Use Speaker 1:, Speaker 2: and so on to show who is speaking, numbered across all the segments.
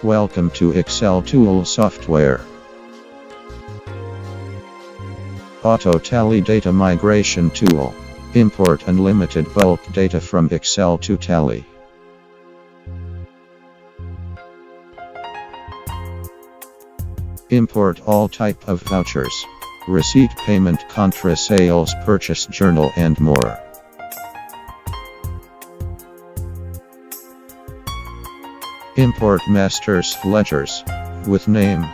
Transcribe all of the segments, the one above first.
Speaker 1: Welcome to XLTOOL software. Auto Tally Data Migration Tool. Import unlimited bulk data from Excel to Tally. Import all type of vouchers, receipt payment, Contra, sales, purchase journal and more. Import Masters ledgers with name,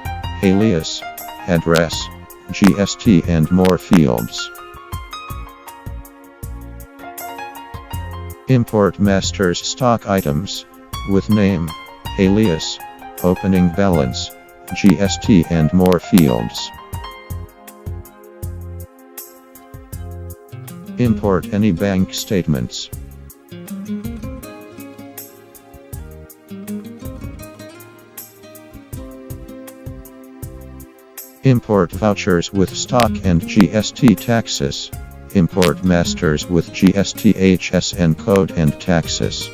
Speaker 1: alias, address, GST and more fields. Import Masters stock items with name, alias, opening balance, GST and more fields. Import any bank statements. Import vouchers with stock and GST taxes. Import masters with GST HSN code and taxes.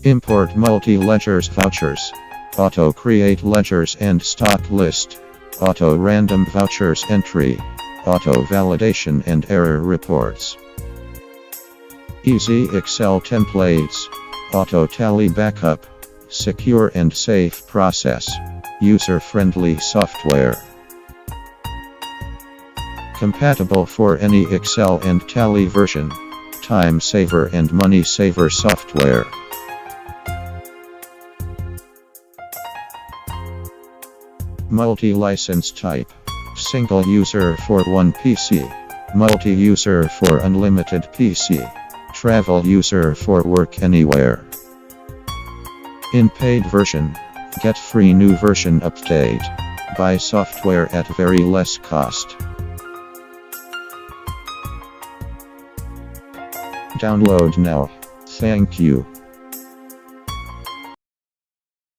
Speaker 1: Import multi-ledgers vouchers. Auto create ledgers and stock list. Auto random vouchers entry. Auto validation and error reports. Easy Excel templates. Auto tally backup. Secure and safe process. User-friendly software. Compatible for any Excel and Tally version. Time saver and money saver software. Multi-license type. Single user for one PC. Multi-user for unlimited PC. Travel user for work anywhere. In paid version, get free new version update. Buy software at very less cost. Download now. Thank you.